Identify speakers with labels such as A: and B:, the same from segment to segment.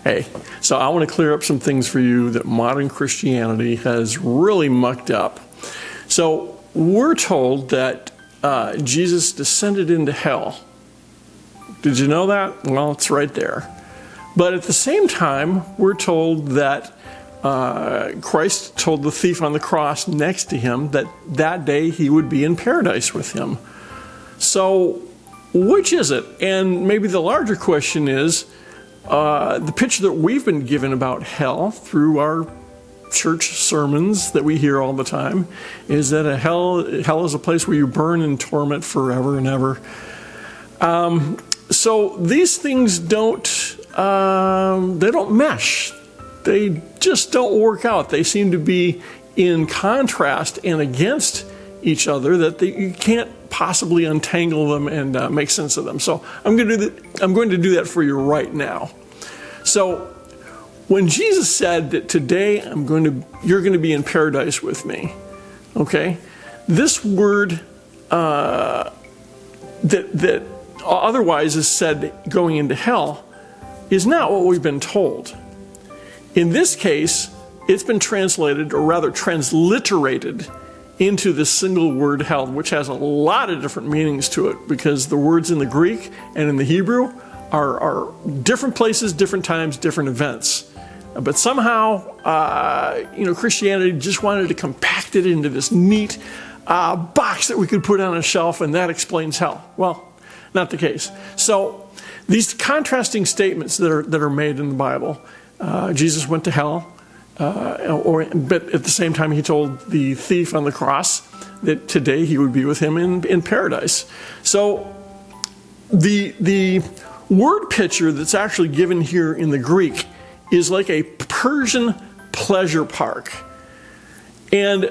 A: Hey, so I want to clear up some things for you that modern Christianity has really mucked up. So we're told that Jesus descended into hell. Did you know that? Well, it's right there. But at the same time, we're told that Christ told the thief on the cross next to him that that day he would be in paradise with him. So which is it? And maybe the larger question is, the picture that we've been given about hell through our church sermons that we hear all the time is that hell is a place where you burn in torment forever and ever. So these things don't mesh. They just don't work out. They seem to be in contrast and against each other, that you can't possibly untangle them and make sense of them. So I'm going to do that for you right now. So when Jesus said that today you're going to be in paradise with me, okay? This word that otherwise is said going into hell is not what we've been told. In this case, it's been translated, or rather transliterated, into this single word hell, which has a lot of different meanings to it, because the words in the Greek and in the Hebrew are different places, different times, different events. But somehow, Christianity just wanted to compact it into this neat box that we could put on a shelf, and that explains hell. Well, not the case. So these contrasting statements that are made in the Bible, Jesus went to hell, but at the same time he told the thief on the cross that today he would be with him in paradise. So the word picture that's actually given here in the Greek is like a Persian pleasure park. And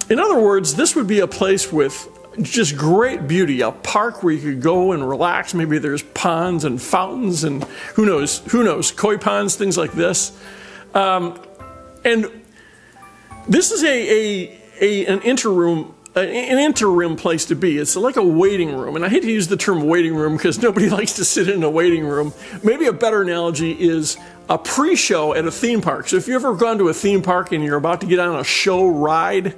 A: in other words, this would be a place with just great beauty, a park where you could go and relax. Maybe there's ponds and fountains and who knows, koi ponds, things like this. And this is an interim place to be. It's like a waiting room. And I hate to use the term waiting room because nobody likes to sit in a waiting room. Maybe a better analogy is a pre-show at a theme park. So if you've ever gone to a theme park and you're about to get on a show ride,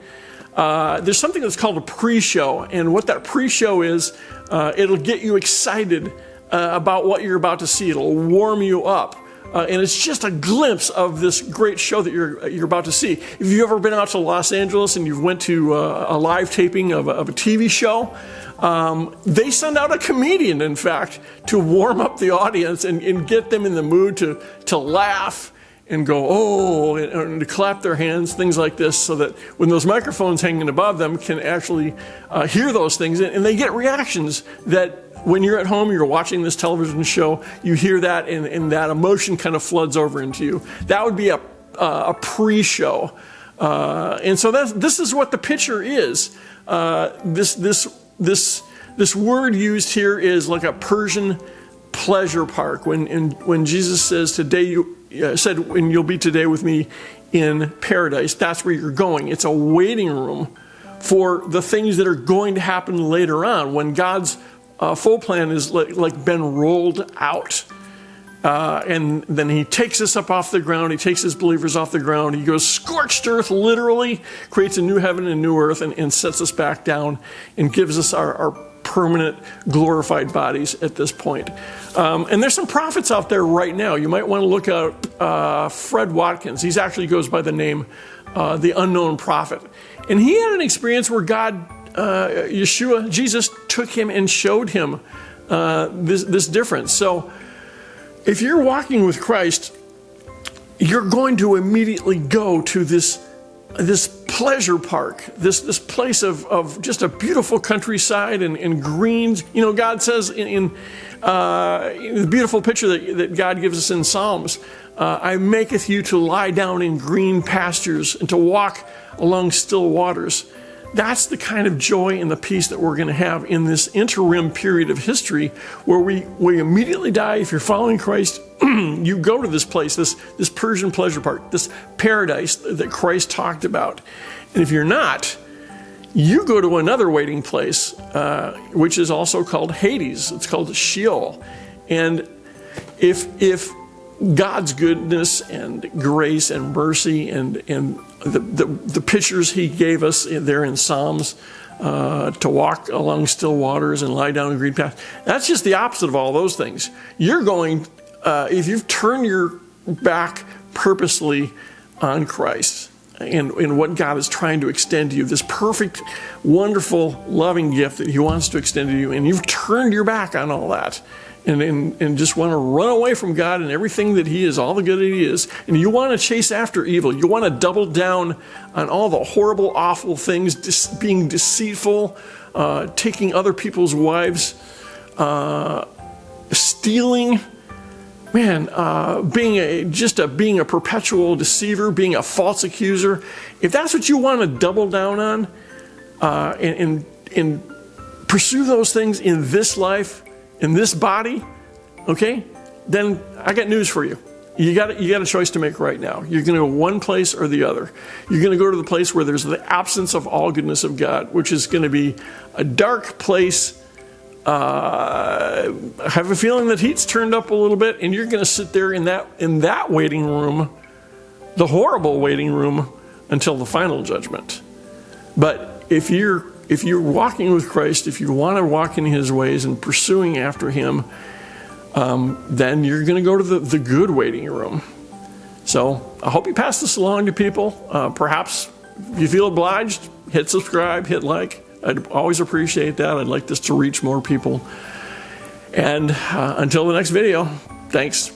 A: there's something that's called a pre-show. And what that pre-show is, it'll get you excited about what you're about to see. It'll warm you up. And it's just a glimpse of this great show that you're about to see. If you've ever been out to Los Angeles and you've went to a live taping of a TV show, they send out a comedian, in fact, to warm up the audience and get them in the mood to laugh and go, oh, and to clap their hands, things like this, so that when those microphones hanging above them can actually hear those things. And they get reactions that when you're at home, you're watching this television show, you hear that, and that emotion kind of floods over into you. That would be a pre-show. And so this is what the picture is. This word used here is like a Persian pleasure park. When Jesus says, when you'll be today with me in paradise, that's where you're going. It's a waiting room for the things that are going to happen later on when God's full plan is like been rolled out. And then he takes us up off the ground. He takes his believers off the ground. He goes scorched earth, literally, creates a new heaven and new earth, and sets us back down and gives us our permanent glorified bodies at this point. And there's some prophets out there right now. You might want to look out Fred Watkins. He actually goes by the name the Unknown Prophet. And he had an experience where God, Jesus took him and showed him this difference. So if you're walking with Christ, you're going to immediately go to this pleasure park, this place of just a beautiful countryside and greens. You know, God says in the beautiful picture that God gives us in Psalms, I maketh you to lie down in green pastures and to walk along still waters. That's the kind of joy and the peace that we're going to have in this interim period of history where we immediately die. If you're following Christ, you go to this place, this Persian pleasure park, this paradise that Christ talked about. And if you're not, you go to another waiting place, which is also called Hades. It's called Sheol. And if God's goodness and grace and mercy and the pictures he gave us there in Psalms, to walk along still waters and lie down in green paths. That's just the opposite of all those things. You're going, if you've turned your back purposely on Christ and what God is trying to extend to you, this perfect, wonderful, loving gift that he wants to extend to you, and you've turned your back on all that, and just want to run away from God and everything that he is, all the good that he is, and you want to chase after evil. You want to double down on all the horrible, awful things, being deceitful, taking other people's wives, stealing, being a perpetual deceiver, being a false accuser. If that's what you want to double down on, and pursue those things in this life, in this body, okay, then I got news for you. You got a choice to make right now. You're going to go one place or the other. You're going to go to the place where there's the absence of all goodness of God, which is going to be a dark place. I have a feeling that heat's turned up a little bit, and you're going to sit there in that waiting room, the horrible waiting room, until the final judgment. But if you're walking with Christ, if you want to walk in his ways and pursuing after him, then you're going to go to the good waiting room. So I hope you pass this along to people. Perhaps if you feel obliged, hit subscribe, hit like. I'd always appreciate that. I'd like this to reach more people. And until the next video, thanks.